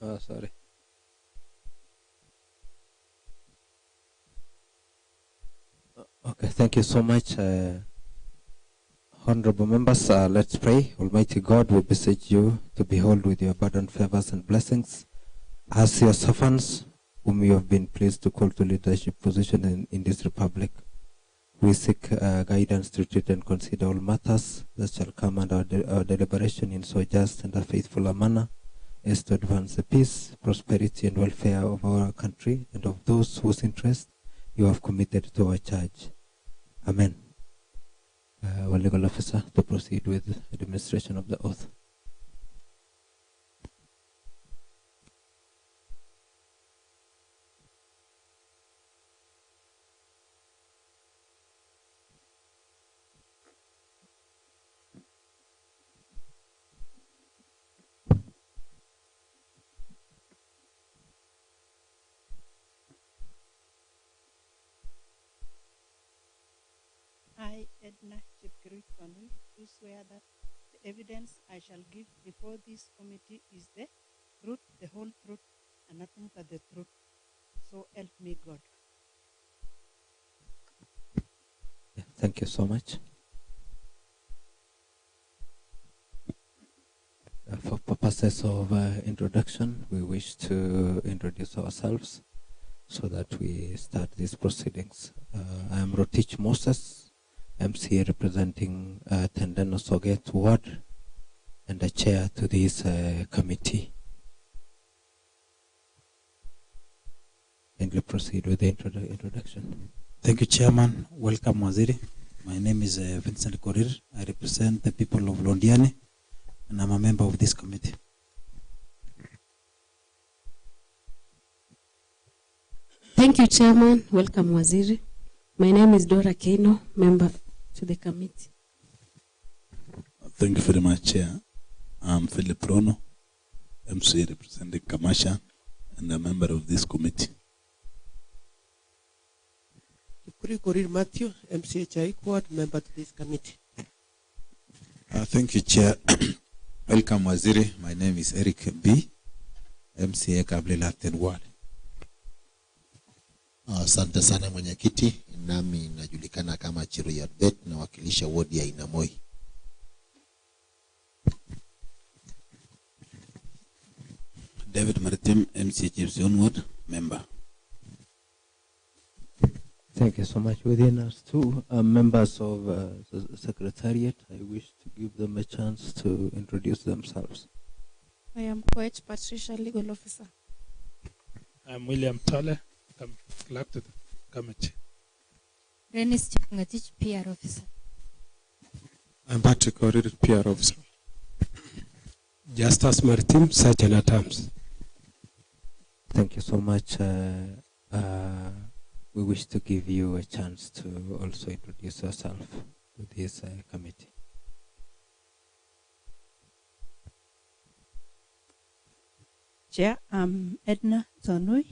Sorry. Okay, thank you so much, honorable members. Let's pray. Almighty God, we beseech you to behold with your abundant favors and blessings as your servants, whom you have been pleased to call to leadership position in this republic. We seek guidance to treat and consider all matters that shall come under our deliberation in so just and a faithful a manner as to advance the peace, prosperity, and welfare of our country and of those whose interest you have committed to our charge. Amen. Our legal officer to proceed with the administration of the oath. I, Edna Kericho, do swear that the evidence I shall give before this committee is the truth, the whole truth, and nothing but the truth. So help me God. Yeah, thank you so much. For purposes of introduction, we wish to introduce ourselves so that we start these proceedings. I am Rotich Moses, MC representing Tendeno Soget Ward and the chair to this committee. And we proceed with the introduction. Thank you, Chairman. Welcome, Waziri. My name is Vincent Korir. I represent the people of Londiani, and I'm a member of this committee. Thank you, Chairman. Welcome, Waziri. My name is Dora Keino, member to the committee. Thank you very much, Chair. I'm Philip Rono, MC representing Kamasha, and a member of this committee. Korir Matthew, MCHI Quad, member to this committee. Thank you, Chair. Welcome, Waziri. My name is Eric B., MCA Kablela Third Ward. Asante sana mwenyekiti, nami najulikana kama Chiro ya Bet na wakilisha wodi ya Inamoi. David Maritim, MC Chiefs Ward, member. Thank you so much. Within us too, members of the Secretariat, I wish to give them a chance to introduce themselves. I am Coach Patricia, Legal Officer. I'm William Tolle, clerk to the committee. Dennis Chipungatich, PR Officer. I'm Patrick Korir, PR Officer. Justice Martin, Sergeant at Arms. Thank you so much. We wish to give you a chance to also introduce yourself to this committee. Chair, I'm Edna Tonui,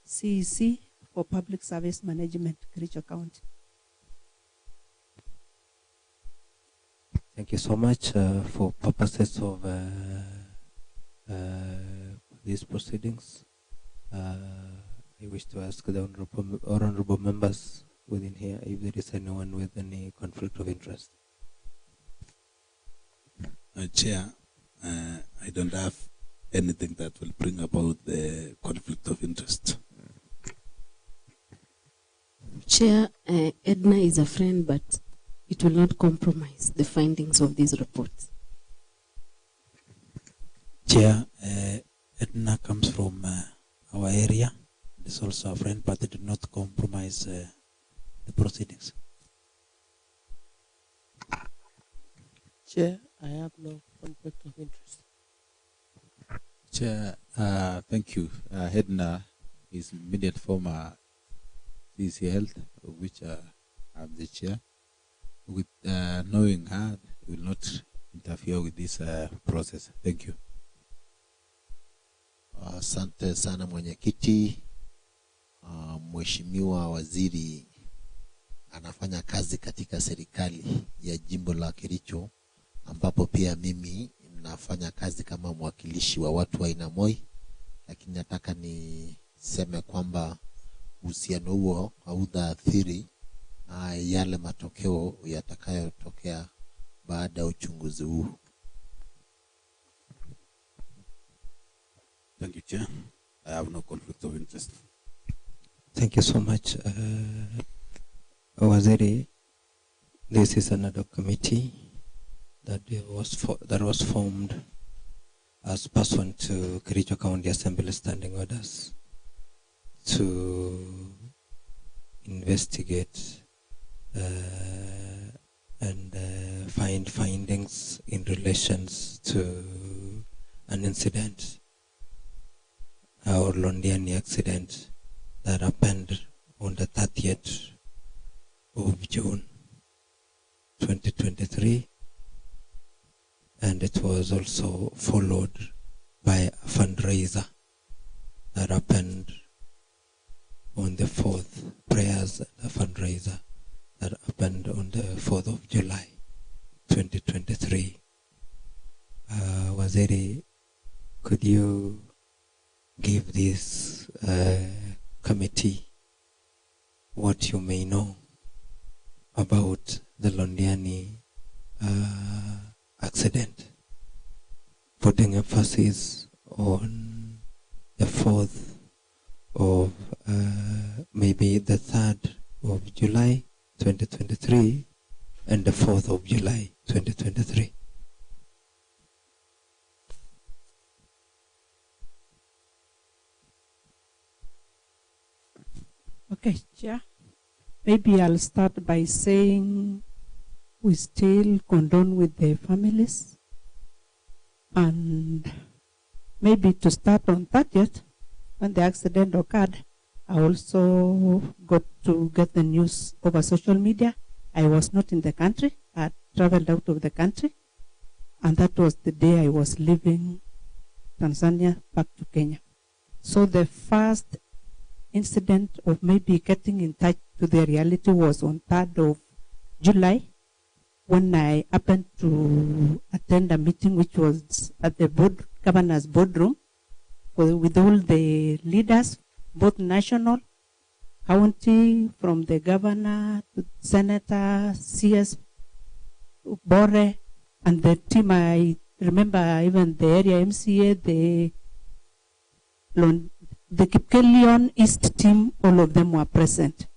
CEC for Public Service Management, Kericho County. Thank you so much. For purposes of these proceedings, I wish to ask the honorable members within here if there is anyone with any conflict of interest. Chair, I don't have anything that will bring about the conflict of interest. Chair, Edna is a friend, but it will not compromise the findings of these reports. Chair, Edna comes from our area. It's also a friend, but it did not compromise the proceedings. Chair, I have no conflict of interest. Chair, thank you. Edna is immediate former CC Health, of which I'm the chair. With knowing her, we will not interfere with this process. Thank you. Asante sana mwenyekiti. Mheshimiwa Waziri anafanya kazi katika serikali ya jimbo la Kericho, ambapo pia mimi nafanya kazi kama mwakilishi wa watu wa Inamoi, lakini nataka niseme kwamba uhusiano huo hautaathiri yale matokeo yatakayotokea baada ya uchunguzi huu. Thank you, Chair. I have no conflict of interest. Thank you so much. Waziri, this is an Adhoc committee that was formed as pursuant to Kericho County Assembly standing orders to investigate and find findings in relations to an incident, our Londiani accident that happened on the 30th of June 2023, and it was also followed by a fundraiser that happened on the 4th, prayers, a fundraiser that happened on the 4th of July 2023. Waziri, could you give this committee what you may know about the Londiani accident, putting emphasis on the 4th of maybe the 3rd of July 2023 and the 4th of July 2023. Okay, Chair. Maybe I'll start by saying we still condone with the families, and maybe to start on 30th, when the accident occurred, I also got to get the news over social media. I was not in the country. I had traveled out of the country, and that was the day I was leaving Tanzania back to Kenya. So the first incident of maybe getting in touch to the reality was on 3rd of July, when I happened to attend a meeting which was at the governor's boardroom with all the leaders, both national, county, from the governor to senator, CS, Bore, and the team. I remember even the area MCA, the Kipkelion East team, all of them were present.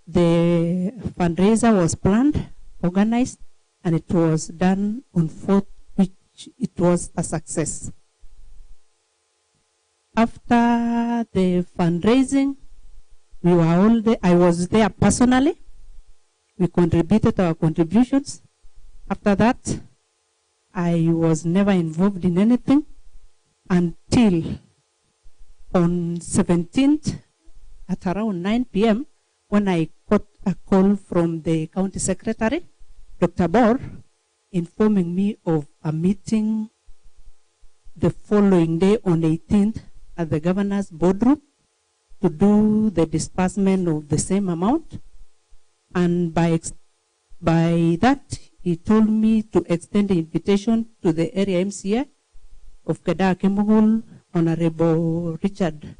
The fundraiser was planned, organized, and it was done on 4th, which it was a success. After the fundraising, we were all there. I was there personally. We contributed our contributions. After that, I was never involved in anything until on 17th at around 9 p.m. when I got a call from the county secretary, Dr. Bor, informing me of a meeting the following day on 18th at the governor's boardroom to do the disbursement of the same amount. And by that, he told me to extend the invitation to the area MCA of Kedah Kemugul, Honorable Richard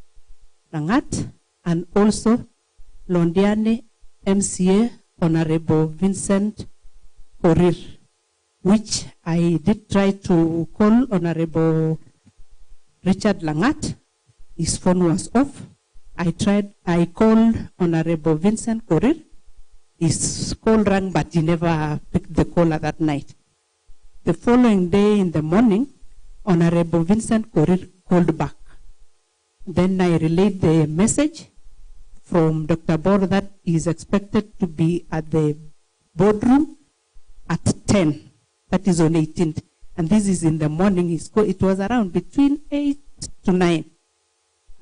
Langat, and also Londiani MCA, Honorable Vincent Korir, which I did try to call Honorable Richard Langat. His phone was off. I called Honorable Vincent Korir. His call rang, but he never picked the call that night. The following day in the morning, Honorable Vincent Korir called back. Then I relayed the message from Dr. Bor that he is expected to be at the boardroom at 10. That is on 18th. And this is in the morning. It was around between 8 to 9.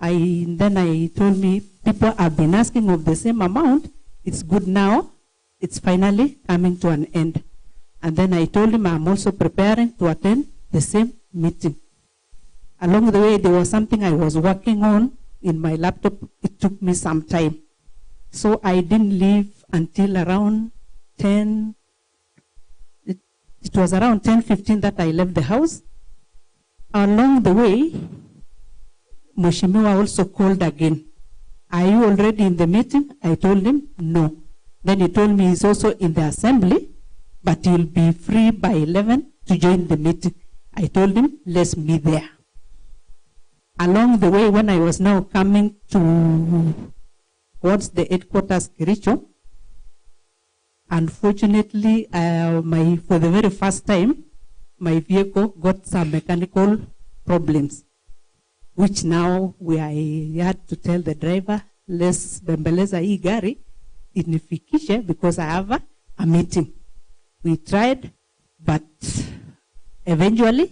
Then I told me, people have been asking of the same amount. It's good now. It's finally coming to an end. And then I told him I'm also preparing to attend the same meeting. Along the way, there was something I was working on in my laptop. It took me some time. So I didn't leave until around 10. It was around 10:15 that I left the house. Along the way, Mheshimiwa also called again. Are you already in the meeting? I told him no. Then he told me he's also in the assembly, but he'll be free by 11 to join the meeting. I told him, let's meet there. Along the way, when I was now coming towards the headquarters, Kericho, unfortunately, for the very first time, my vehicle got some mechanical problems, which now I had to tell the driver, let's bembeleza hii gari inifikishe because I have a meeting. We tried, but eventually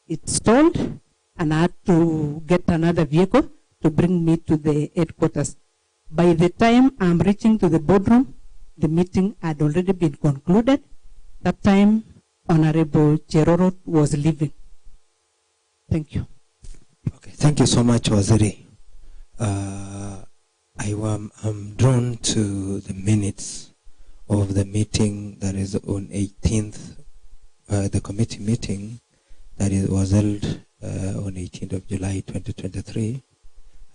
it stalled and I had to get another vehicle to bring me to the headquarters. By the time I'm reaching to the boardroom, the meeting had already been concluded. That time, Honorable Cheroro was leaving. Thank you. Okay, thank you so much, Waziri. I'm drawn to the minutes of the meeting that is on 18th, the committee meeting that was held on 18th of July 2023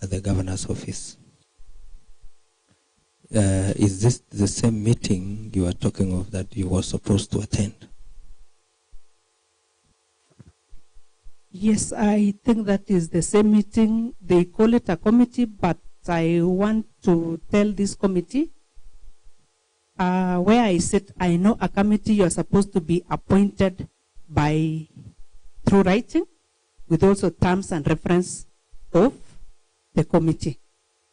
at the governor's office. Is this the same meeting you are talking of that you were supposed to attend? Yes, I think that is the same meeting. They call it a committee, but I want to tell this committee where I sit, I know a committee you are supposed to be appointed by through writing with also terms and reference of the committee.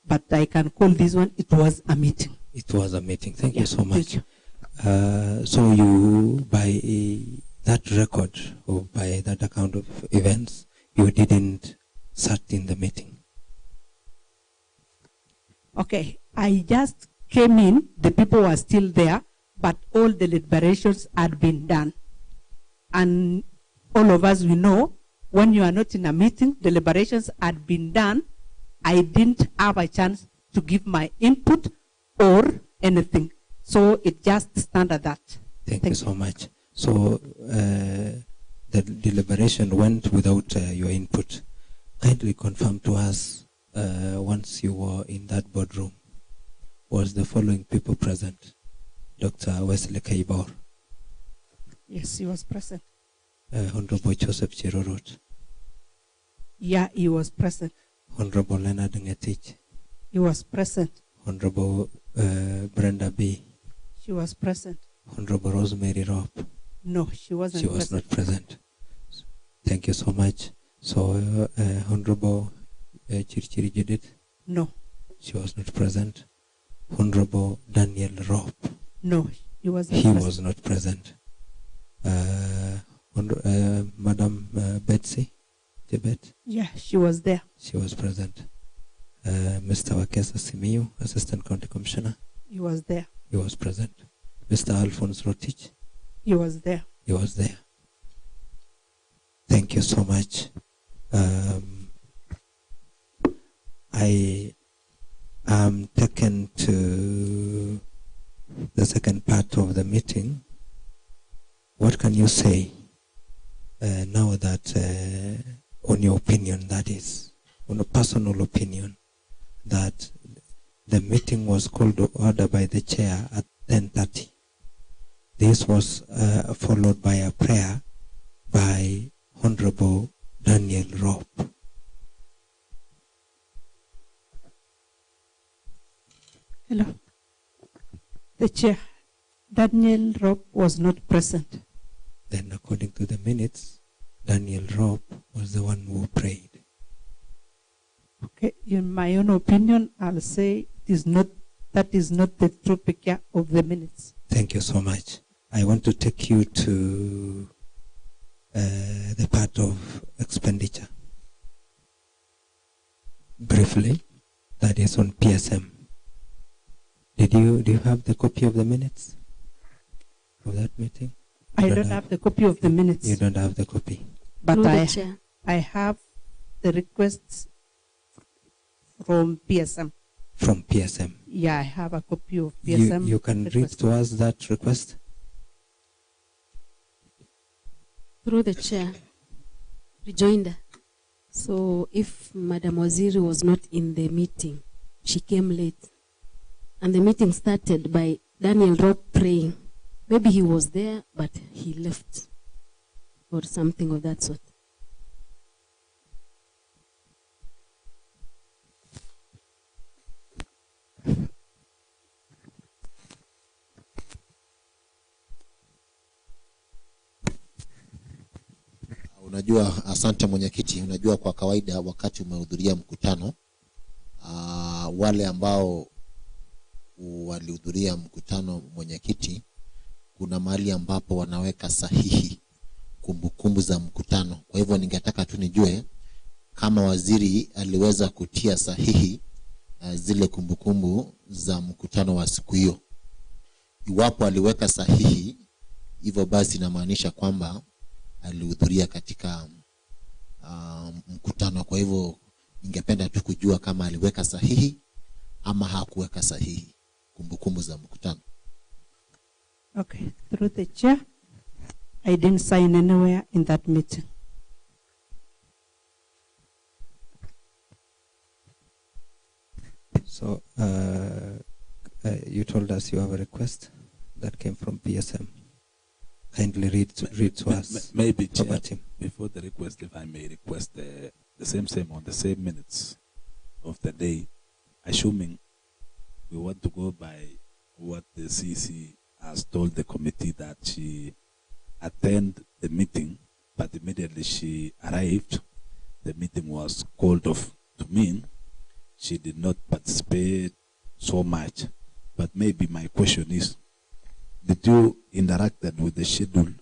But I can call this one, it was a meeting. It was a meeting. Thank you so much. You. So you, by that record or by that account of events, you didn't sit in the meeting? Okay, I just came in, the people were still there, but all the deliberations had been done. And all of us, we know, when you are not in a meeting, deliberations had been done. I didn't have a chance to give my input or anything. So it just stands at that. Thank you so much. So the deliberation went without your input. Kindly confirm to us once you were in that boardroom, was the following people present? Dr. Wesley Kaibor. Yes, he was present. Honorable Joseph Chirorot. Yeah, he was present. Honorable Leonard Ngetich. He was present. Honorable Brenda B. She was present. Honorable Rosemary Robb. No, she wasn't. She was not present. Thank you so much. So, Honorable Chirchiri Judith. No. She was not present. Honorable Daniel Robb. No, he was not he present. was not present. Madam Betsy Jebet. Yeah, she was there. She was present. Mr. Wakesa Simiyu, Assistant County Commissioner. He was there. He was present. Mr. Alphonse Rotich. He was there. He was there. Thank you so much. I am taken to the second part of the meeting. What can you say now that, on your opinion, that is, on a personal opinion, that the meeting was called to order by the chair at 10:30. This was followed by a prayer by Honorable Daniel Robb. Hello. The chair, Daniel Robb, was not present. Then according to the minutes, Daniel Robb was the one who prayed. Okay, in my own opinion, I'll say that is not the true picture of the minutes. Thank you so much. I want to take you to the part of expenditure. Briefly, that is on PSM. Do you have the copy of the minutes of that meeting? I don't have the copy of the minutes. You don't have the copy. But I have the requests from PSM. From PSM? Yeah, I have a copy of PSM. You can read to us that request? Through the chair. Rejoinder. So if Madam Waziri was not in the meeting, she came late, and the meeting started by Daniel Rock praying. Maybe he was there, but he left, or something of that sort. Unajua, asante mwenyekiti. Unajua, kwa kawaida wakati umehudhuria mkutano, wale ambao walihudhuria mkutano, mwenyekiti, kuna mahali ambapo wanaweka sahihi kumbukumbu za mkutano. Kwa hivyo ningetaka tu nijue kama waziri aliweza kutia sahihi zile kumbukumbu za mkutano wa siku hiyo. Iwapo aliweka sahihi, hivyo basi inamaanisha kwamba alihudhuria katika mkutano. Kwa hivyo ningependa tu kujua kama aliweka sahihi ama hakuweka sahihi kumbukumbu za mkutano. Okay, through the chair, I didn't sign anywhere in that meeting. So you told us you have a request that came from PSM. Kindly read to us. Maybe, Chair, before the request, if I may request the same on the same minutes of the day, assuming we want to go by what the CC has told the committee, that she attended the meeting, but immediately she arrived, the meeting was called off. To mean she did not participate so much. But maybe my question is, did you interact with the schedule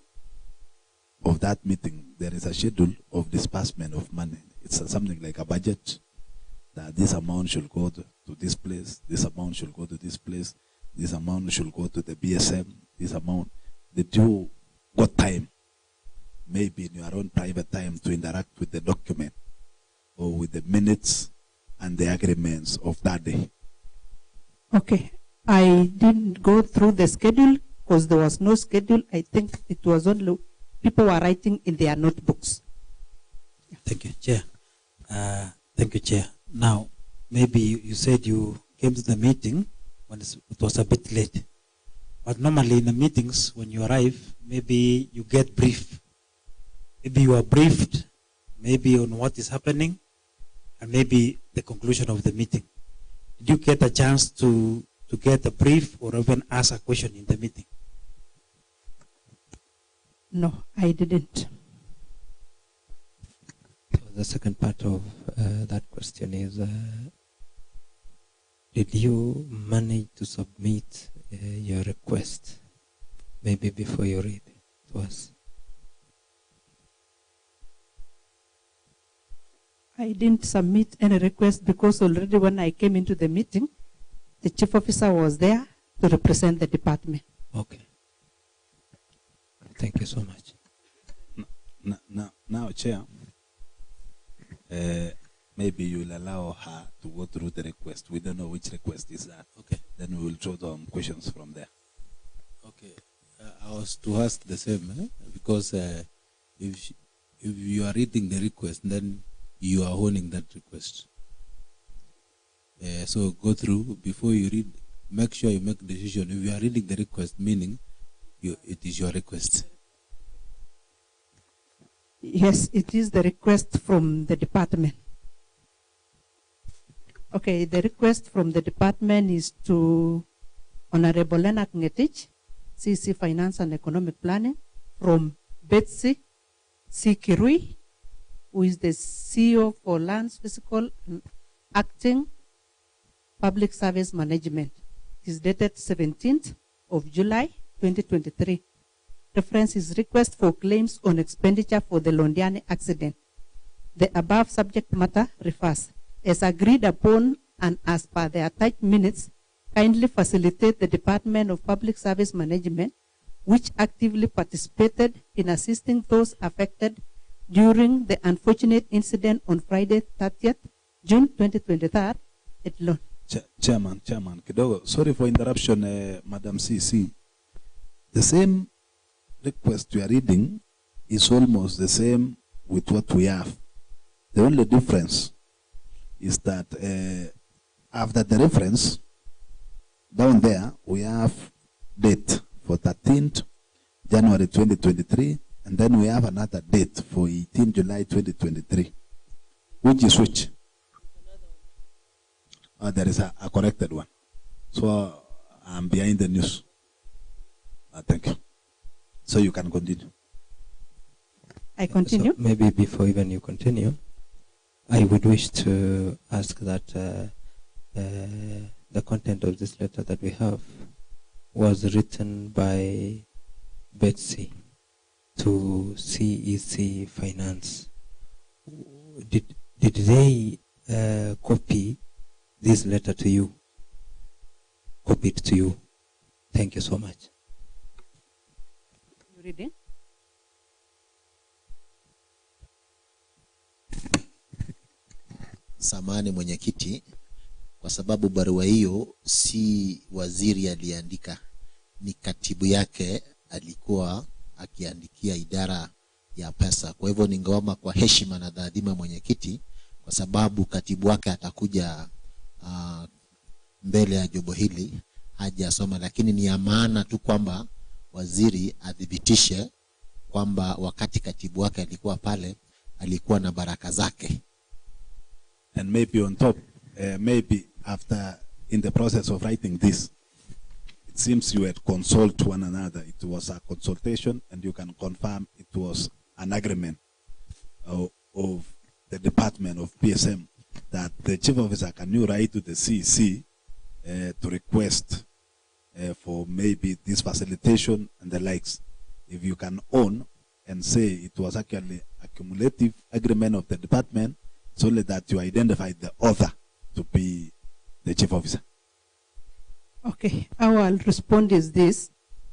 of that meeting? There is a schedule of disbursement of money. It's something like a budget, that this amount should go to this place, this amount should go to this place, this amount should go to the BSM, this amount. Did you got time, maybe in your own private time, to interact with the document or with the minutes and the agreements of that day? Okay, I didn't go through the schedule because there was no schedule. I think it was only people were writing in their notebooks. Thank you, Chair. Thank you, Chair. Now, maybe you said you came to the meeting when it was a bit late. But normally in the meetings, when you arrive, maybe you get briefed. Maybe you are briefed, maybe on what is happening, and maybe the conclusion of the meeting. Did you get a chance to get a brief or even ask a question in the meeting? No, I didn't. So the second part of that question is, did you manage to submit your request maybe before you read to us? I didn't submit any request because already when I came into the meeting, the chief officer was there to represent the department. Okay. Thank you so much. Now, Chair, maybe you'll allow her to go through the request. We don't know which request is that. Okay. Then we will throw some questions from there. Okay. I was to ask the same, because if you are reading the request, then you are owning that request. So go through before you read. Make sure you make a decision. If you are reading the request, meaning it is your request. Yes, it is the request from the department. Okay, the request from the department is to Honorable Leonard Ngetich, CC Finance and Economic Planning, from Betsy C. Kirui, who is the CEO for Lands Physical and Acting Public Service Management. It is dated 17th of July 2023. Reference is request for claims on expenditure for the Londiani accident. The above subject matter refers, as agreed upon and as per the attached minutes, kindly facilitate the Department of Public Service Management, which actively participated in assisting those affected during the unfortunate incident on Friday 30th June 2023 at Lon. Chairman, kidogo, sorry for interruption, Madam CC. The same request you are reading is almost the same with what we have. The only difference is that after the reference, down there, we have date for 13th January 2023, and then we have another date for 18 July 2023. Which is which? There is a corrected one. So I'm behind the news. Thank you. So you can continue. I continue? So maybe before even you continue, I would wish to ask that the content of this letter that we have was written by Betsy to CEC Finance. Did they copy this letter to you? Copy it to you. Thank you so much. You reading? Samahani mwenyekiti, kwa sababu barua hiyo si waziri aliandika, ni katibu yake alikuwa akiandikia idara ya pesa. Kwa hivyo ningeomba kwa heshima na taadhima mwenyekiti, kwa sababu katibu wake atakuja mbele ya jobo hili hajasoma, lakini ni ya maana tu kwamba waziri adhibitishe kwamba wakati katibu wake alikuwa pale alikuwa na baraka zake. And maybe on top, maybe after, in the process of writing this, it seems you had consulted one another. It was a consultation, and you can confirm it was an agreement of the Department of PSM that the Chief Officer can you write to the CEC to request for maybe this facilitation and the likes. If you can own and say it was actually a cumulative agreement of the department, it's only that you identified the author to be the chief officer. Okay, how I'll respond is this.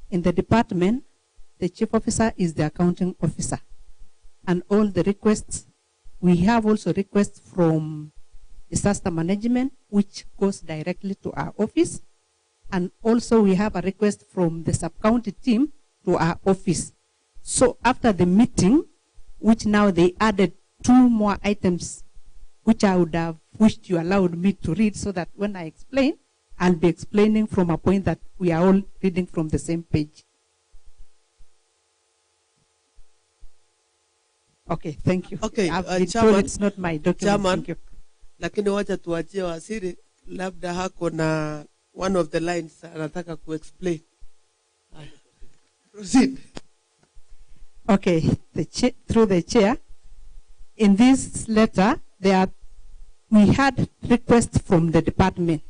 In the department, the chief officer is the accounting officer. And all the requests, we have also requests from disaster management, which goes directly to our office. And also we have a request from the sub-county team to our office. So after the meeting, which now they added 2 more items, which I would have wished you allowed me to read, so that when I explain, I'll be explaining from a point that we are all reading from the same page. Okay, thank you. Okay, I've been Chairman, told it's not my document. Chairman, Thank you. lakini wacha tuachie waziri, labda hako na one of the lines anataka ku-explain. Proceed. Okay, through the chair, in this letter, we had requests from the department,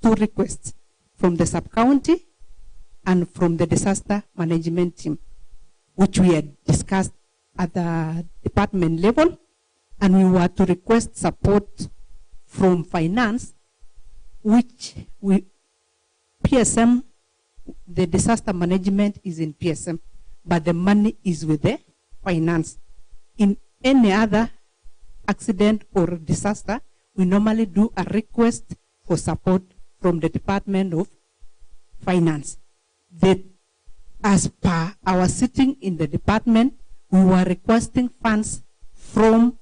2 requests from the sub-county and from the disaster management team, which we had discussed at the department level, and we were to request support from finance, which PSM, the disaster management is in PSM, but the money is with the finance. In any other accident or disaster, we normally do a request for support from the Department of Finance. As per our sitting in the department, we were requesting funds from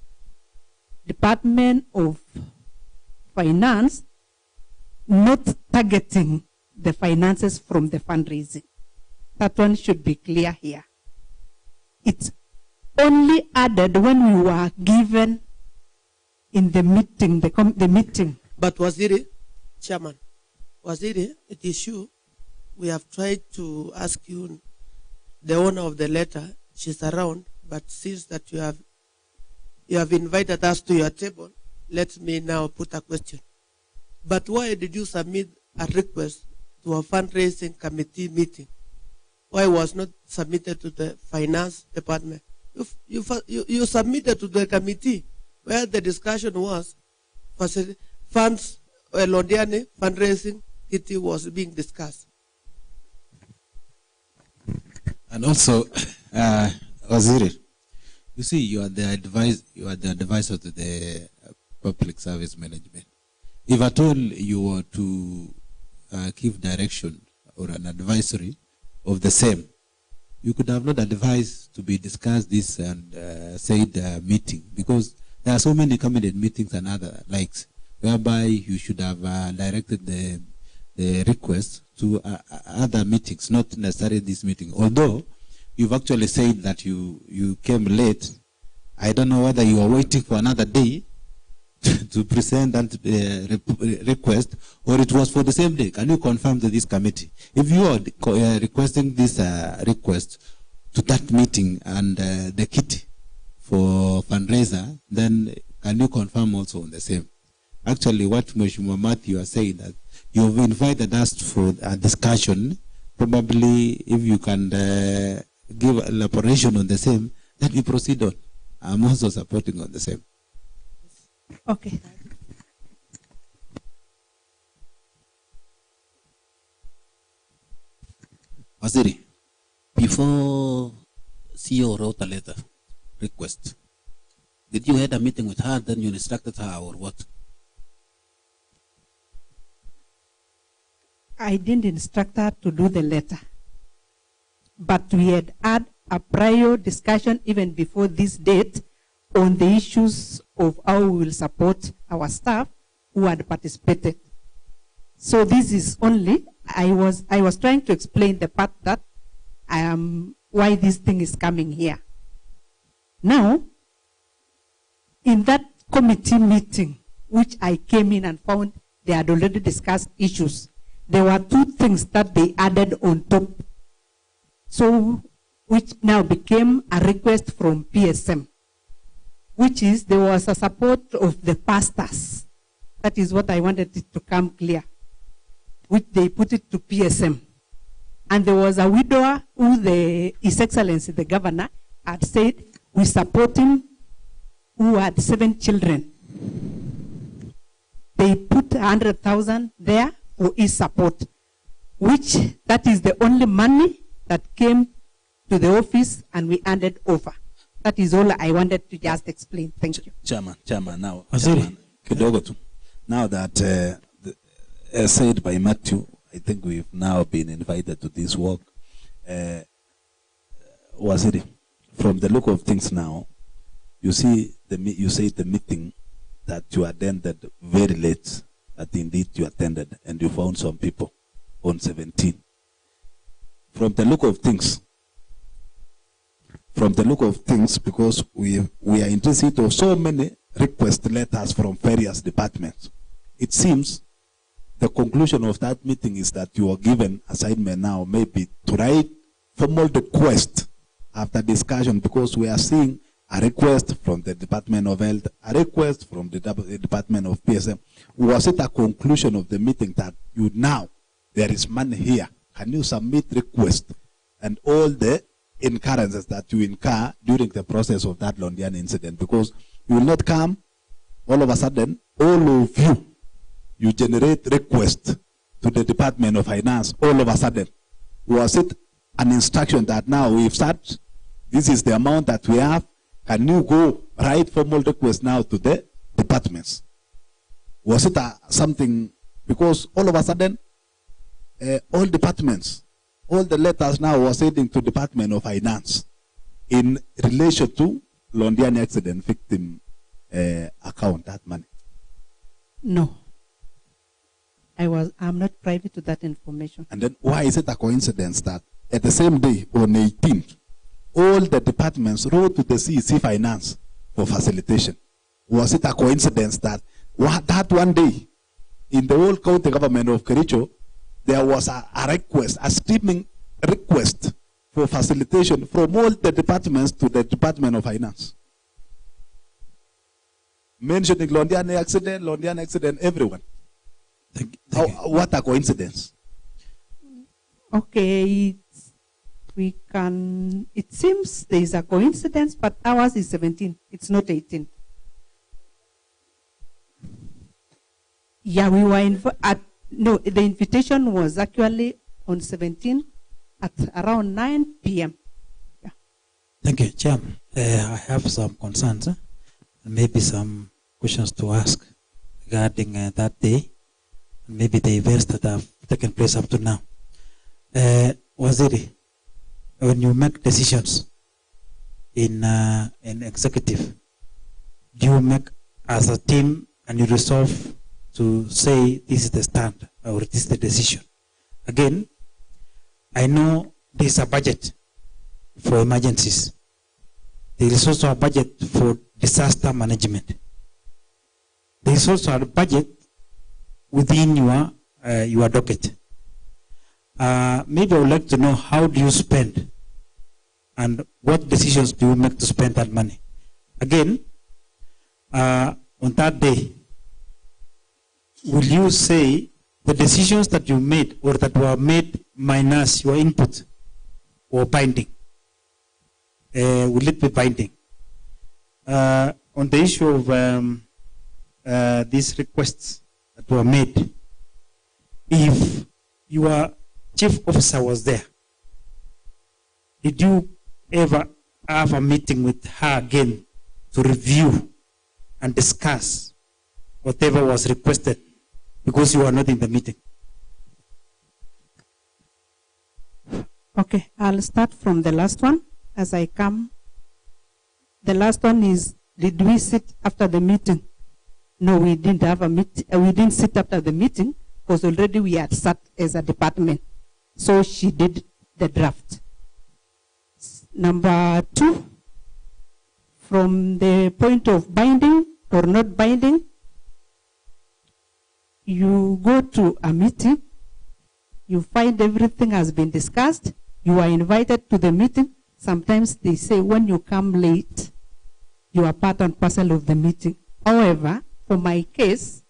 Department of Finance, not targeting the finances from the fundraising. That one should be clear here. It's only added when we were given in the meeting, the meeting. But Waziri, Chairman, Waziri, it is you. We have tried to ask you, the owner of the letter, she's around, but since that you have invited us to your table, let me now put a question. But why did you submit a request to a fundraising committee meeting? Why was not submitted to the finance department? You submitted to the committee where the discussion was funds, Londiani fundraising kitty was being discussed. And also, Waziri, you see, you are the advisor to the public service management. If at all you were to give direction or an advisory of the same, you could have not advised to be discussed this and said meeting, because There are so many cabinet meetings and other likes, whereby you should have directed the request to other meetings, not necessarily this meeting. Although you've actually said that you came late, I don't know whether you are waiting for another day to present that request, or it was for the same day. Can you confirm to this committee? If you are requesting this request to that meeting and the kit for fundraiser, then can you confirm also on the same? Actually, what Mheshimiwa Matthew has said, that you've invited us for a discussion. Probably if you can give elaboration on the same, then we proceed on. I'm also supporting on the same. Okay. Waziri, before CEO wrote a letter, request, did you have a meeting with her, then you instructed her, or what? I didn't instruct her to do the letter, but we had had a prior discussion even before this date on the issues of how we will support our staff who had participated. So this is only, I was trying to explain the part that why this thing is coming here. Now, in that committee meeting, which I came in and found they had already discussed issues, there were two things that they added on top. So, which now became a request from PSM, which is there was a support of the pastors. That is what I wanted it to come clear, which they put it to PSM. And there was a widower who His Excellency the Governor had said, we support him, who had 7 children. They put 100,000 there for his support, which that is the only money that came to the office and we handed over. That is all I wanted to just explain. Thank you. Chairman, now, now that as said by Matthew, I think we've now been invited to this work. Waziri, from the look of things now, you see, you say the meeting that you attended very late, that indeed you attended, and you found some people on 17. From the look of things, because we are in receipt of so many request letters from various departments, it seems the conclusion of that meeting is that you are given assignment now maybe to write formal request after discussion, because we are seeing a request from the Department of Health, a request from the Department of PSM. Was it a conclusion of the meeting that you now, there is money here, can you submit request and all the incurrences that you incur during the process of that Londiani incident? Because you will not come all of a sudden, all of you generate request to the Department of Finance all of a sudden. Was it an instruction that now we've started, this is the amount that we have, can you go write formal request now to the departments? Was it something, because all of a sudden, all departments, all the letters now was heading to Department of Finance in relation to Londiani accident victim account, that money? No. I'm not privy to that information. And then why is it a coincidence that at the same day, on 18th, all the departments wrote to the CEC Finance for facilitation? Was it a coincidence that that one day, in the whole county government of Kericho, there was a request, a steaming request for facilitation from all the departments to the Department of Finance? Mentioning Londiani accident, everyone. What a coincidence. Okay, it seems there is a coincidence, but ours is 17. It's not 18. Yeah, we were no, the invitation was actually on 17 at around 9 p.m. Yeah. Thank you, Chair. I have some concerns and maybe some questions to ask regarding that day, and maybe the events that have taken place up to now. Waziri, when you make decisions in executive, do you make as a team and you resolve to say this is the stand or this is the decision? Again, I know there is a budget for emergencies. There is also a budget for disaster management. There is also a budget within your docket. Maybe I would like to know, how do you spend and what decisions do you make to spend that money? Again, on that day, will you say the decisions that you made or that were made minus your input or binding? Will it be binding? On the issue of these requests that were made, if your chief officer was there, did you ever have a meeting with her again to review and discuss whatever was requested because you were not in the meeting? Okay, I'll start from the last one as I come. The last one is, did we sit after the meeting? No, we didn't have a meeting. We didn't sit after the meeting because already we had sat as a department. So she did the draft. Number 2, from the point of binding or not binding, you go to a meeting, you find everything has been discussed, you are invited to the meeting. Sometimes they say when you come late, you are part and parcel of the meeting. However, for my case,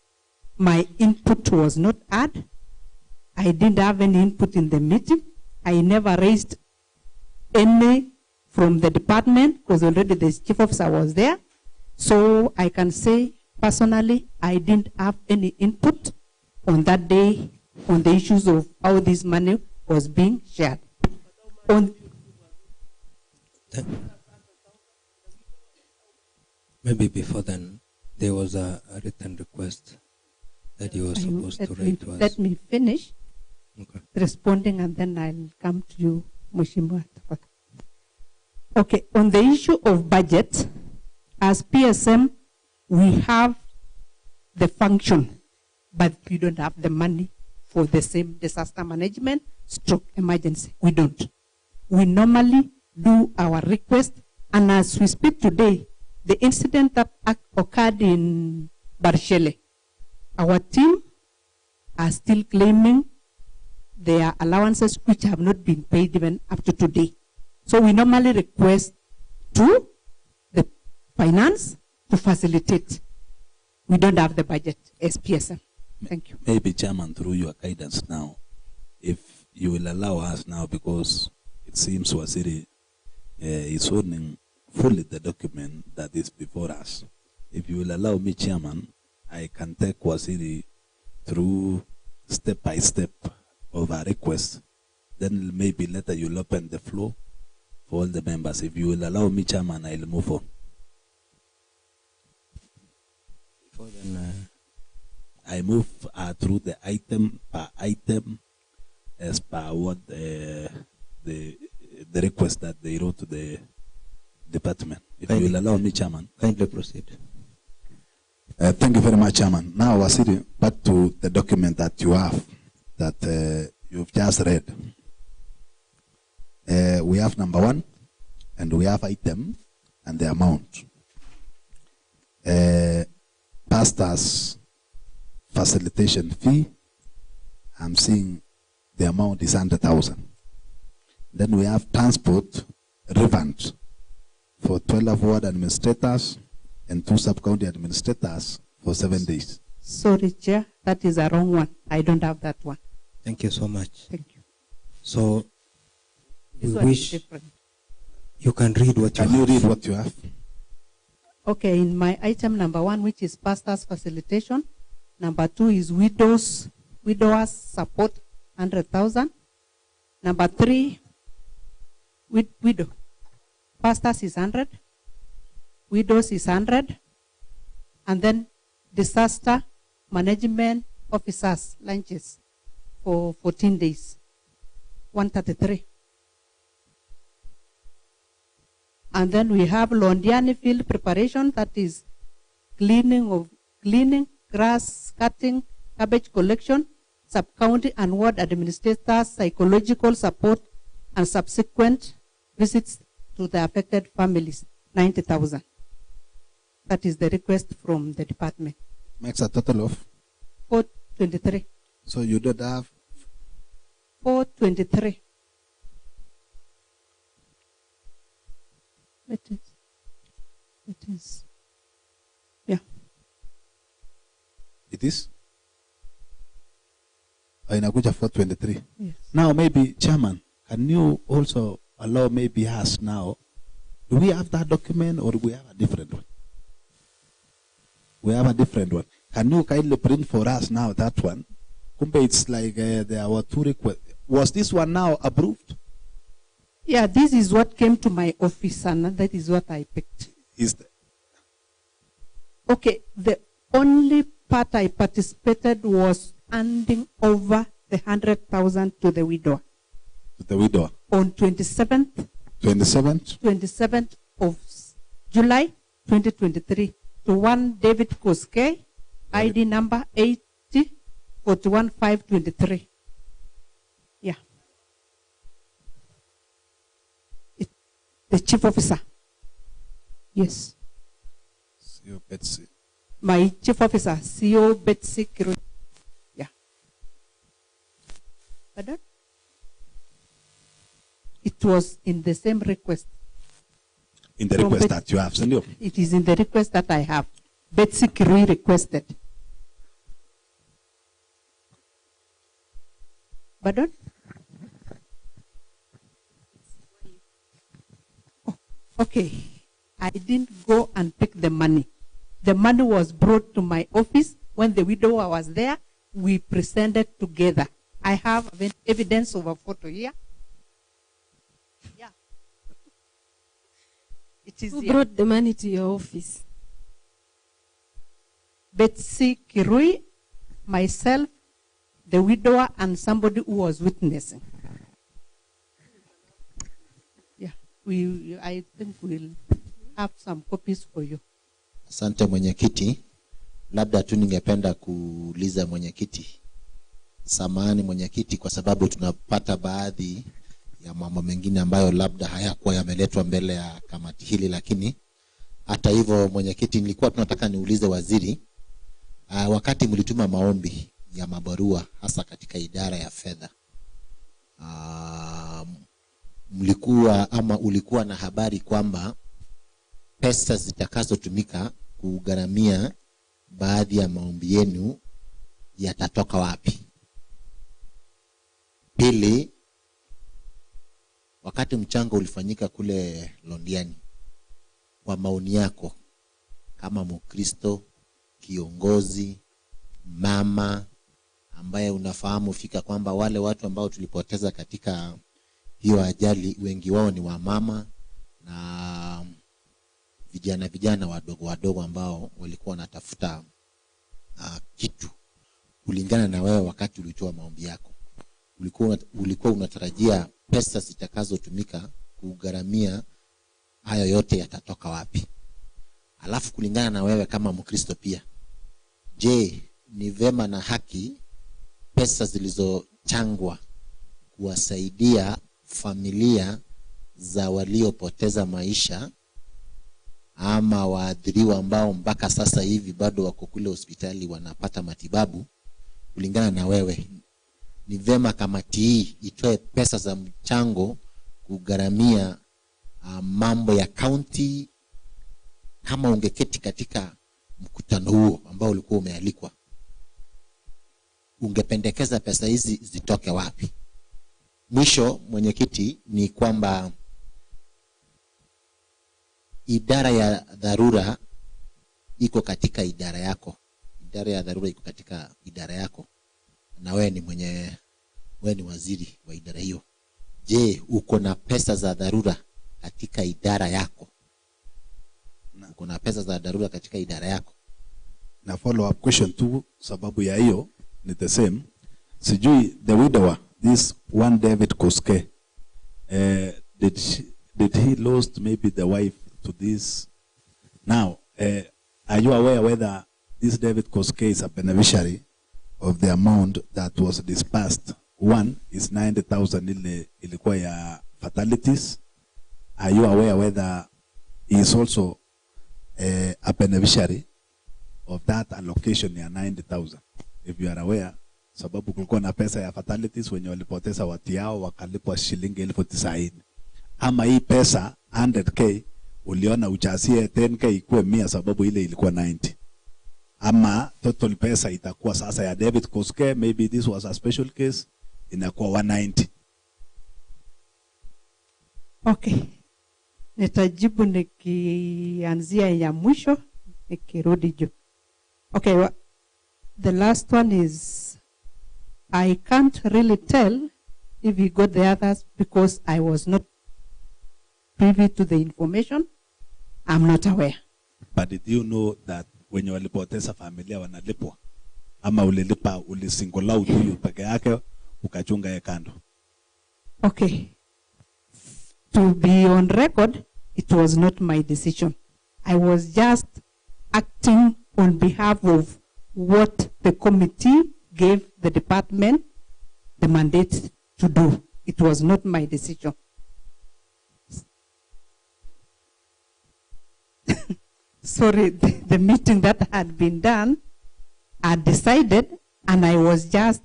my input was not had. I didn't have any input in the meeting. I never raised any from the department because already the chief officer was there. So I can say personally, I didn't have any input on that day on the issues of how this money was being shared. Maybe before then, there was a written request that you were supposed to write to us. Let me finish Okay. responding and then I'll come to you, Mheshimiwa. Okay, on the issue of budget, as PSM, we have the function, but we don't have the money for the same disaster management stroke emergency. We don't. We normally do our request, and as we speak today, the incident that occurred in Barshele, our team are still claiming their allowances which have not been paid even up to today. So we normally request to the finance to facilitate. We don't have the budget as PSM. Thank you. Maybe, Chairman, through your guidance now, if you will allow us now, because it seems Waziri is owning fully the document that is before us. If you will allow me, Chairman, I can take Waziri through step by step of our request. Then maybe later you'll open the floor for all the members. If you will allow me, Chairman, I'll move on. Before then, I move through the item per item as per what the request that they wrote to the department. If you will allow me, Chairman. Kindly proceed. Thank you very much, Chairman. Now, Wasiri, back to the document that you have, that you've just read. We have number 1, and we have item and the amount. Pastor's facilitation fee, I'm seeing the amount is 100,000. Then we have transport refund for 12 ward administrators and 2 sub-county administrators for 7 days. Sorry, Chair, that is a wrong one. I don't have that one. Thank you so much. Thank you. So, This we one is wish different. you can read what you have. Can you read what you have? Okay, in my item number 1, which is pastor's facilitation, number 2 is widowers support 100,000. Number 3, widow. Pastors is 100, widows is 100, and then disaster management officers lunches for 14 days, 133. And then we have Londiani field preparation, that is cleaning, grass cutting, garbage collection, sub-county and ward administrators, psychological support, and subsequent visits to the affected families, 90,000. That is the request from the department. Makes a total of? 423. So you don't have? 423. It is. Yeah. It is? Inakuja 423. Yes. Now maybe, Chairman, can you also allow maybe us now, do we have that document or do we have a different one? We have a different one. Can you kindly print for us now that one? Kumbe, it's like there were two requests. Was this one now approved? Yeah, this is what came to my office and that is what I picked. Okay, the only part I participated was handing over the 100,000 to the widower. To the widower? On 27th? 27th? 27th of July 2023 to one David Koske, ID number 8041523. Yeah. The chief officer. Yes. CEO Betsy. My chief officer, CEO Betsy Kericho. Yeah. Pardon? It was in the same request. In the request that you have, Senor? It is in the request that I have. Betsy Kericho requested. Pardon? Oh, okay. I didn't go and pick the money. The money was brought to my office. When the widower was there, we presented together. I have evidence of a photo here. Yeah. It is Who here. brought the money to your office? Betsy Kirui, myself, the widower, and somebody who was witnessing. Yeah, I think we'll have some copies for you. Asante mwenyekiti. Labda tu ningependa kuuliza mwenyekiti. Samahani mwenyekiti, kwa sababu tunapata baadhi ya mambo mengine ambayo labda hayakuwa yameletwa mbele ya kamati hili, lakini hata hivyo mwenyekiti, nilikuwa tunataka niulize waziri, wakati mlituma maombi ya mabarua hasa katika idara ya fedha, ulikuwa na habari kwamba pesa zitakazotumika kugharamia baadhi ya maombi yenu yatatoka wapi? Pili, wakati mchango ulifanyika kule Londiani, kwa maoni yako kama Mkristo, kiongozi, mama ambaye unafahamu fika kwamba wale watu ambao tulipoteza katika hiyo ajali wengi wao ni wamama na vijana wadogo ambao walikuwa wanatafuta kitu. Kulingana na wewe, wakati ulitoa maombi yako, ulikuwa unatarajia pesa zitakazotumika kugharamia hayo yote yatatoka wapi? Alafu kulingana na wewe kama Mkristo pia, je, ni vema na haki pesa zilizochangwa kuwasaidia familia za waliopoteza maisha ama waadhiriwa ambao mpaka sasa hivi bado wako kule hospitali wanapata matibabu, kulingana na wewe, ni vema kamati hii itoe pesa za mchango kugharamia mambo ya county? Kama ungeketi katika mkutano huo ambao ulikuwa umealikwa, ungependekeza pesa hizi zitoke wapi? Mwisho mwenyekiti, ni kwamba idara ya dharura iko katika idara yako. Idara ya dharura iko katika idara yako. Na wewe ni waziri wa idara hiyo. Je, uko na pesa za dharura katika idara yako? Uko na pesa za dharura katika idara yako? Na follow up question tu, sababu ya hiyo ni the same. Sijui the widower, this one David Koske, did he lost maybe the wife to this? Now, Are you aware whether this David Koske is a beneficiary of the amount that was disbursed? One is 90,000 ilikuwa ya fatalities. Are you aware whether he is also a beneficiary of that allocation ya 90,000? If you are aware, sababu kulikuwa na pesa ya fatalities wenye walipoteza watu yao wakalipwa shilingi 90,000. Ama hii pesa 100k uliona uchasie 10k ikuwe 100 sababu ile ilikuwa 90. Ama total pesa itakuwa sasa ya David Koske, maybe this was a special case, inakuwa 190. Okay. Nitajibu nikianzia ya mwisho nikirudi juu. Okay, the last one is I can't really tell if he got the others because I was not privy to the information. I'm not aware. But did you know that when you walipoteza familia wanalipwa? Ama ulilipa ulisingle out huyu peke yake ukachunga ya kando? Okay. To be on record, it was not my decision. I was just acting on behalf of what the committee gave the department the mandate to do. It was not my decision. Sorry, the meeting that had been done, I decided, and I was just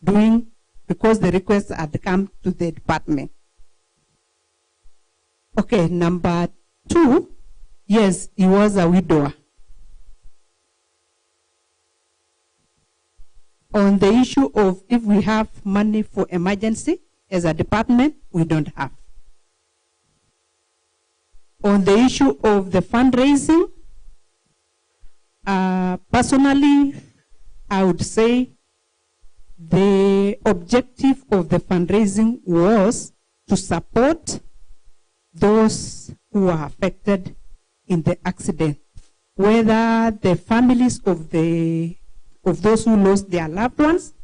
doing because the request had come to the department. Okay, number 2, yes, he was a widower. On the issue of if we have money for emergency, as a department, we don't have. On the issue of the fundraising, personally, I would say the objective of the fundraising was to support those who were affected in the accident, whether the families of those who lost their loved ones,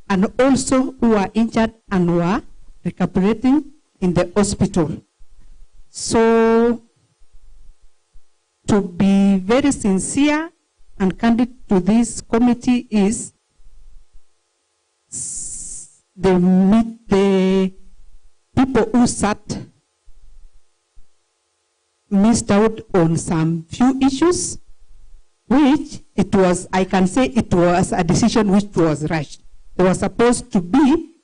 and also who are injured and were recuperating in the hospital. So, to be very sincere and candid to this committee is the people who sat missed out on some few issues, which it was, I can say it was a decision which was rushed. They were supposed to be,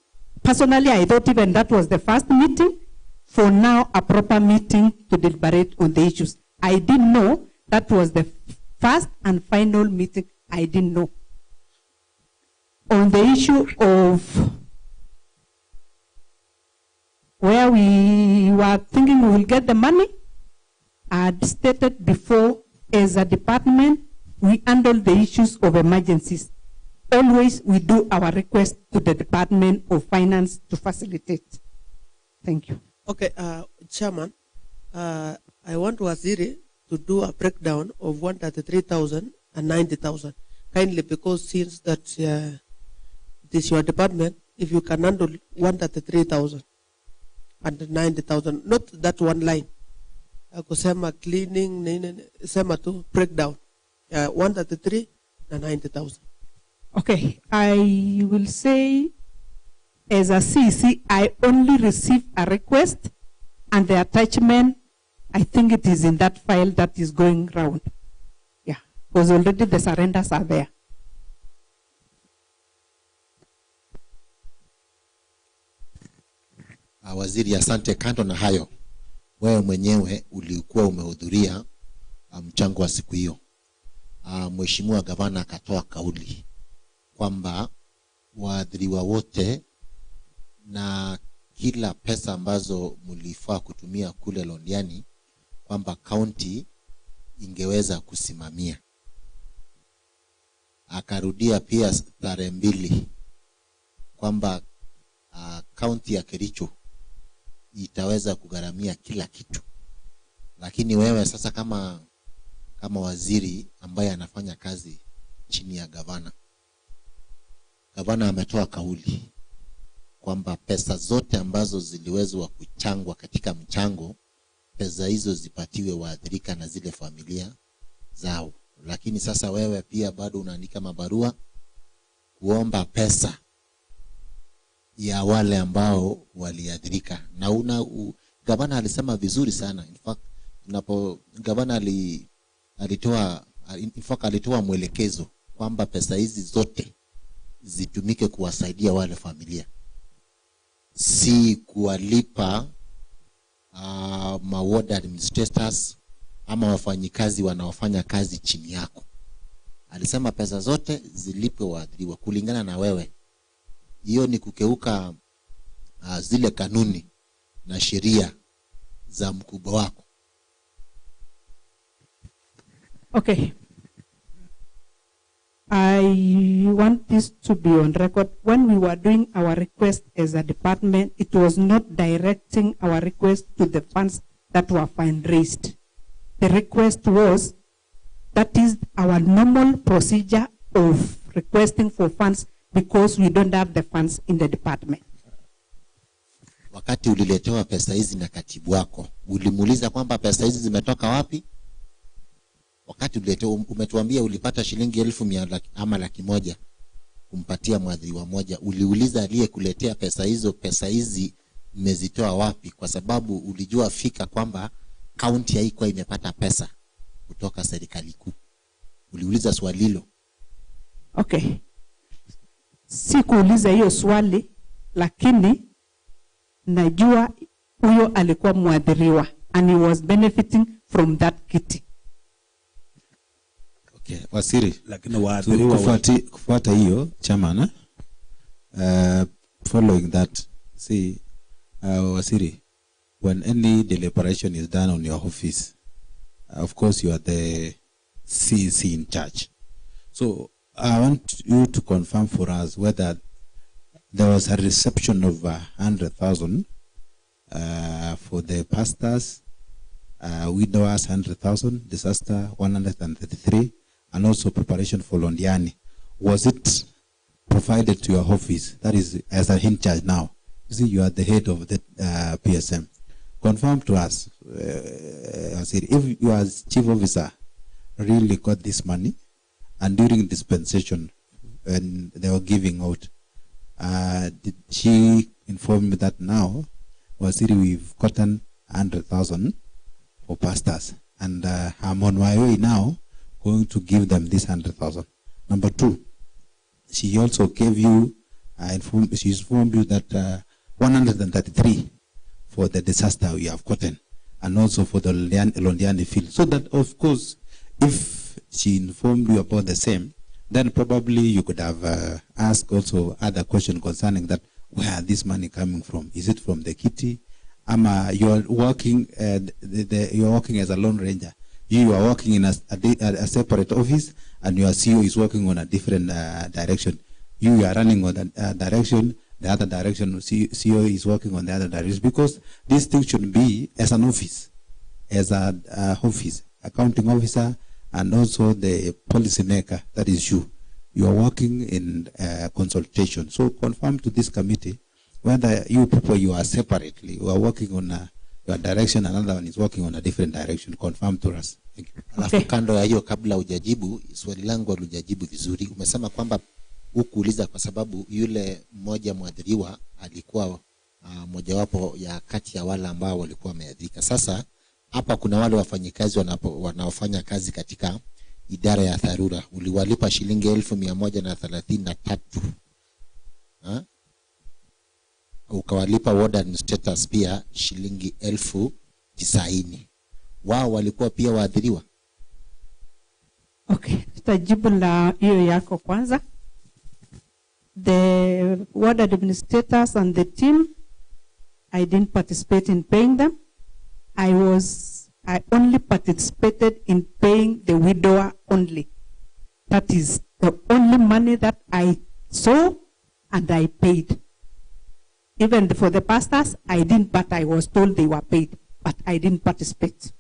personally I thought even that was the first meeting, for now a proper meeting to deliberate on the issues. I didn't know that was the first and final meeting. I didn't know. On the issue of where we were thinking we will get the money, I had stated before, as a department, we handle the issues of emergencies. Always we do our request to the Department of Finance to facilitate. Thank you. Okay, Chairman, I want Waziri to do a breakdown of 133,000 and 90,000. Kindly, because since that it is your department, if you can handle 133,000 and 90,000, not that one line. Kusema cleaning, sema tu breakdown. 133 and 90,000. Okay, I will say, as a CC, I only received a request, and the attachment, I think it is in that file that is going round. Yeah, because already the surrenders are there. Waziri, asante. Kando na hayo, wewe mwenyewe ulikuwa umehudhuria mchango wa siku hiyo. Mheshimiwa Gavana akatoa kauli kwamba waadhiriwa wote na kila pesa ambazo mlifaa kutumia kule Londiani, kwamba county ingeweza kusimamia. Akarudia pia tarehe 2 kwamba county ya Kericho itaweza kugharamia kila kitu. Lakini wewe sasa kama waziri ambaye anafanya kazi chini ya gavana ametoa kauli kwamba pesa zote ambazo ziliwezwa kuchangwa katika mchango, pesa hizo zipatiwe waathirika na zile familia zao. lakini sasa wewe pia bado unaandika mabarua kuomba pesa ya wale ambao waliadhirika. Na gavana alisema vizuri sana. In fact, gavana alitoa mwelekezo kwamba pesa hizi zote zitumike kuwasaidia wale familia, si kuwalipa ward administrators ama wafanyikazi wanaofanya kazi chini yako. Alisema pesa zote zilipwe waadhiriwa kulingana na wewe. Hiyo ni kukeuka zile kanuni na sheria za mkubwa wako. Okay. I want this to be on record. When we were doing our request as a department, it was not directing our request to the funds that were fundraised. The request was, that is our normal procedure of requesting for funds because we don't have the funds in the department. Wakati uliletewa pesa hizi na katibu wako, ulimuuliza kwamba pesa hizi zimetoka wapi? Wakati uliletewa, umetuambia ulipata shilingi 1,100 ama 100,000 kumpatia mwadhiriwa moja. Uliuliza aliyekuletea pesa hizi mmezitoa wapi? Kwa sababu ulijua fika kwamba kaunti haikuwa imepata pesa kutoka serikali kuu. Uliuliza swali hilo. Okay. Sikuuliza hiyo swali, lakini najua huyo alikuwa mwadhiriwa and he was benefiting from that kitty. Okay, Wasiri, lakini waadhiriwa kufuata hiyo chairman, following that, see, Wasiri, when any deliberation is done on your office, of course you are the CEC in charge. So I want you to confirm for us whether there was a reception of 100,000 for the pastors, widowers 100,000, disaster 133, and also preparation for Londiani. Was it provided to your office? That is, as a in charge now. You see, you are the head of the PSM. Confirm to us, if you as chief officer really got this money, and during dispensation, when they were giving out, did she inform me that now, Wasiri, we've gotten 100,000 for pastors, and I'm on my way now, going to give them this 100,000. Number two, she also gave you, she informed you that 133 for the disaster we have gotten, and also for the Londiani field. So that, of course, if she informed you about the same, then probably you could have asked also other questions concerning that, where this money coming from? Is it from the kitty? You are working, you are working as a lone ranger. You are working in a separate office, and your CEO is working on a different direction. You are running on that direction, the other direction, CEO is working on the other direction, because this thing should be as an office, as an office, accounting officer, and also the policy maker, that is you. You are working in consultation. So confirm to this committee whether you people, you are separately, you are working on your direction, another one is working on a different direction. Confirm to us. Thank you. Alafu kando ya hiyo, kabla hujajibu swali langu, hujajibu vizuri. Umesema kwamba hukuuliza kwa sababu yule mmoja mwadhiriwa alikuwa mojawapo ya kati ya wale ambao walikuwa wameadhirika. Sasa hapa kuna wale wafanyikazi wanaofanya kazi katika idara ya dharura. Uliwalipa shilingi 1,133. Ukawalipa ward administrators pia shilingi 90,000. Wao walikuwa pia waadhiriwa? Okay, tutajibu la hiyo yako kwanza. The ward administrators and the team, I didn't participate in paying them. I only participated in paying the widower only. That is the only money that I saw and I paid. Even for the pastors, I didn't, but I was told they were paid, but I didn't participate.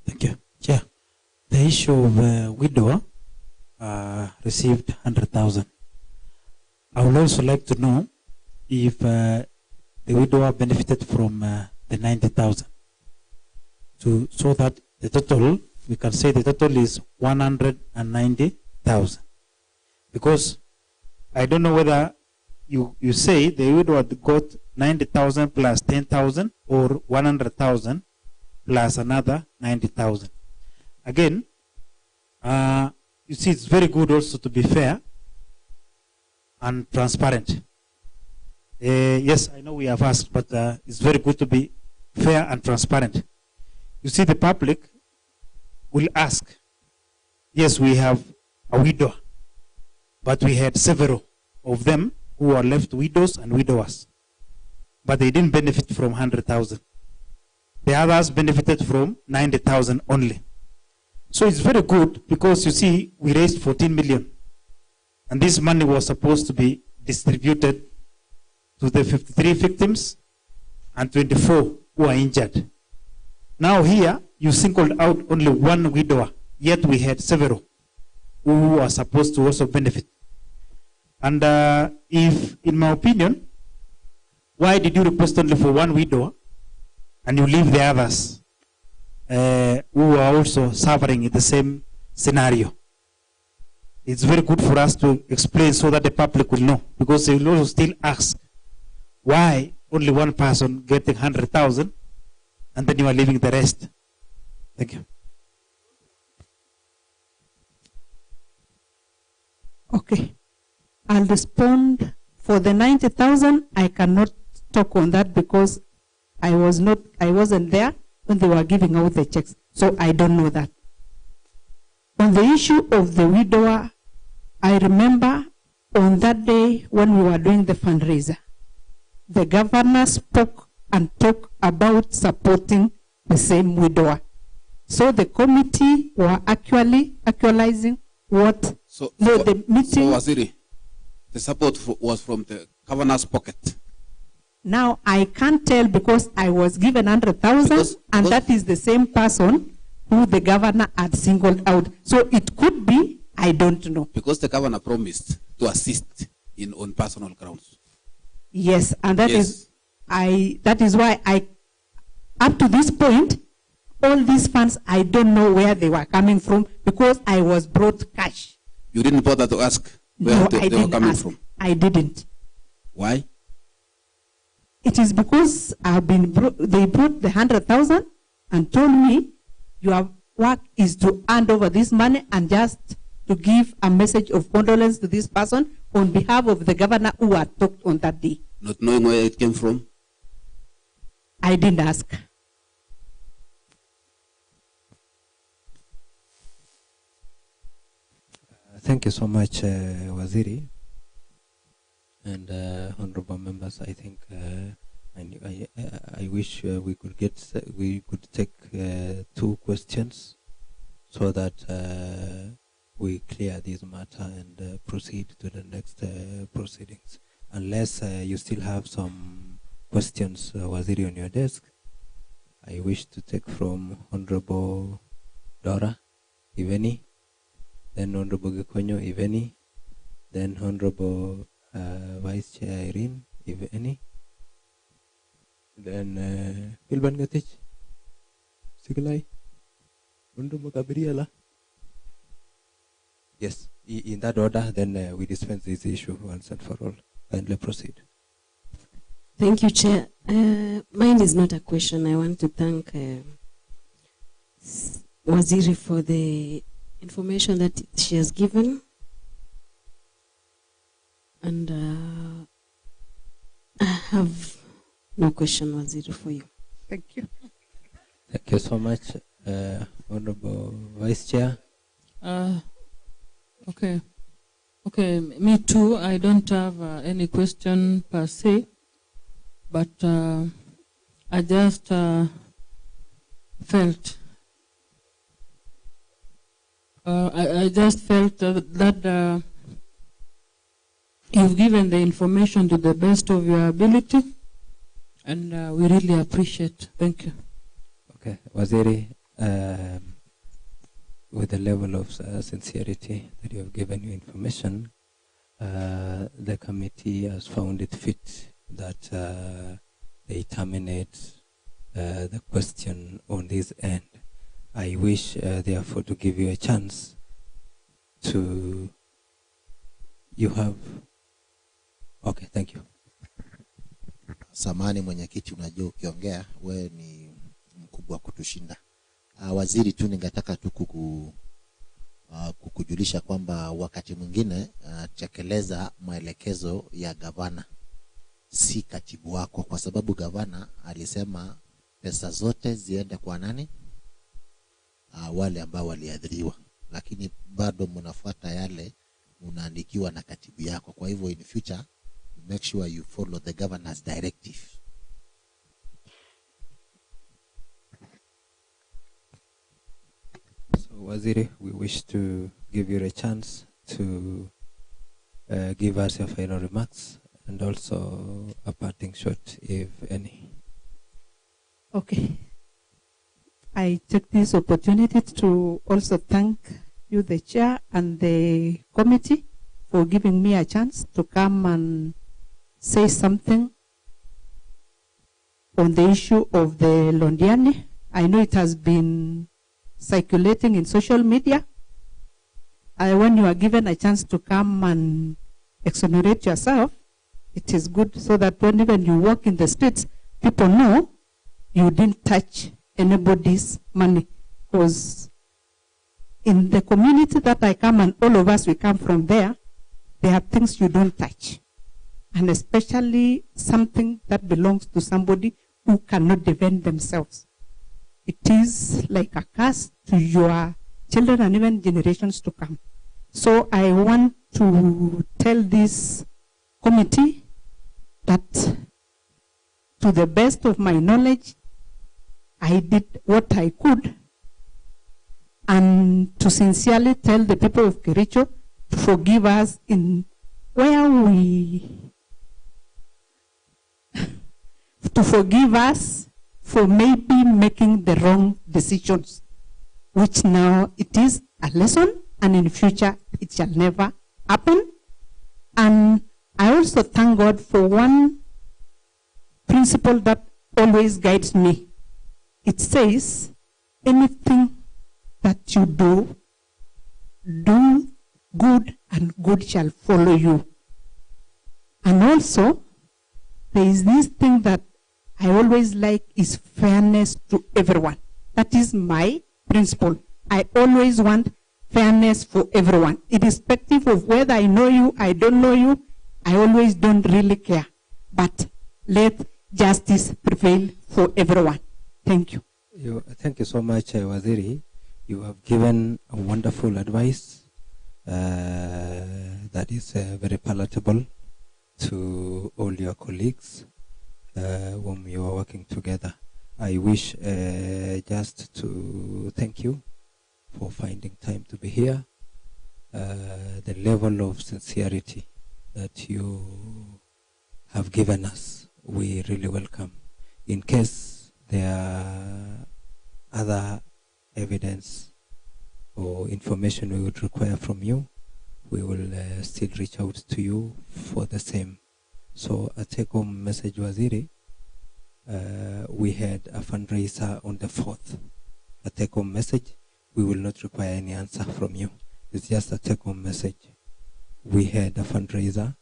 Thank you. Chair, the issue of widower received 100,000. I would also like to know if the widower benefited from the 90,000, so that the total we can say the total is 190,000. Because I don't know whether you say the widow had got 90,000 plus 10,000 or 100,000 plus another 90,000. Again, you see, it's very good also to be fair and transparent. Yes, I know we have asked, but it's very good to be fair and transparent. You see, the public will ask, yes, we have a widow, but we had several of them who are left widows and widowers, but they didn't benefit from 100,000. The others benefited from 90,000 only. So it's very good because you see, we raised 14 million, and this money was supposed to be distributed to the 53 victims and 24 who are injured. Now here, you singled out only one widower, yet we had several who are supposed to also benefit. And if, in my opinion, why did you request only for one widower and you leave the others who are also suffering in the same scenario? It's very good for us to explain so that the public will know, because they will also still ask, why only one person getting 100,000 and then you are leaving the rest? Thank you. Okay. I'll respond. For the 90,000, I cannot talk on that because I wasn't there when they were giving out the checks. So I don't know that. On the issue of the widower, I remember on that day when we were doing the fundraiser, the governor spoke and talked about supporting the same widower. So the committee were actualizing what the meeting. So Waziri, the support was from the governor's pocket. Now I can't tell because I was given 100,000, and that is the same person who the governor had singled out. So it could be, I don't know. Because the governor promised to assist on personal grounds. Yes, and that is why I, up to this point, all these funds, I don't know where they were coming from because I was brought cash. You didn't bother to ask where they were coming from? I didn't. Why? It is because they brought the 100,000 and told me your work is to hand over this money and just to give a message of condolence to this person on behalf of the governor who had talked on that day. Not knowing where it came from? I didn't ask. Thank you so much, Waziri and honorable members. I think I wish we could take two questions so that we clear this matter and proceed to the next proceedings. Unless you still have some questions, Waziri, on your desk, I wish to take from Honorable Dora, if any, then Honorable Gekonyo, if any, then Honorable Vice Chair Irene, if any, then Pilban Gatich, Sigalai, Honorable Gabriela. Yes, in that order, then we dispense this issue once and for all. Kindly proceed. Thank you, Chair. Mine is not a question. I want to thank Waziri for the information that she has given. And I have no question, Waziri, for you. Thank you. Thank you so much, Honorable Vice Chair. Okay. Okay, me too. I don't have any question per se, but I just felt that you've given the information to the best of your ability, and we really appreciate. Thank you. Okay, Waziri, with the level of sincerity that you have given your information, the committee has found it fit that they terminate the question on this end. I wish, therefore, to give you a chance to, you have, okay, thank you. Samani mwenyekiti, unajua ukiongea we ni mkubwa kutushinda. Waziri tu ningetaka tu kukujulisha kwamba wakati mwingine tekeleza maelekezo ya gavana, si katibu wako, kwa sababu gavana alisema pesa zote ziende kwa nani? Wale ambao waliadhiriwa, lakini bado mnafuata yale unaandikiwa na katibu yako. Kwa hivyo in future make sure you follow the governor's directive. So Waziri, we wish to give you a chance to give us your final remarks and also a parting shot, if any. Okay. I take this opportunity to also thank you, the chair, and the committee for giving me a chance to come and say something on the issue of the Londiani. I know it has been circulating in social media. When you are given a chance to come and exonerate yourself, it is good so that when even you walk in the streets, people know you didn't touch anybody's money. Because in the community that I come, and all of us, we come from there are things you don't touch. And especially something that belongs to somebody who cannot defend themselves. It is like a curse to your children and even generations to come. So I want to tell this committee that to the best of my knowledge, I did what I could, and to sincerely tell the people of Kericho to forgive us in where to forgive us for maybe making the wrong decisions, which now it is a lesson, and in future it shall never happen. And I also thank God for one principle that always guides me. It says, anything that you do good, and good shall follow you. And also, there is this thing that I always like is fairness to everyone. That is my principle. I always want fairness for everyone. Irrespective of whether I know you, I don't know you, I always don't really care. But let justice prevail for everyone. Thank you. Thank you so much, Waziri. You have given a wonderful advice that is very palatable to all your colleagues whom you are working together. I wish just to thank you for finding time to be here. The level of sincerity that you have given us, we really welcome. In case there are other evidence or information we would require from you, we will still reach out to you for the same. So a take-home message, Waziri, we had a fundraiser on the 4th. A take-home message, we will not require any answer from you. It's just a take-home message. We had a fundraiser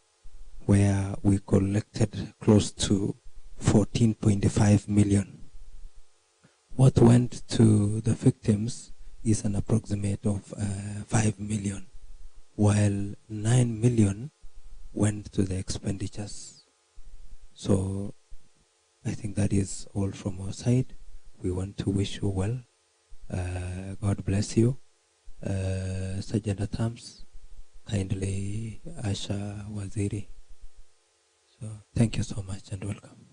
where we collected close to 14.5 million. What went to the victims is an approximate of 5 million, while 9 million went to the expenditures. So I think that is all from our side. We want to wish you well. God bless you. Sergeant at Arms, kindly Asha Waziri. So thank you so much and welcome.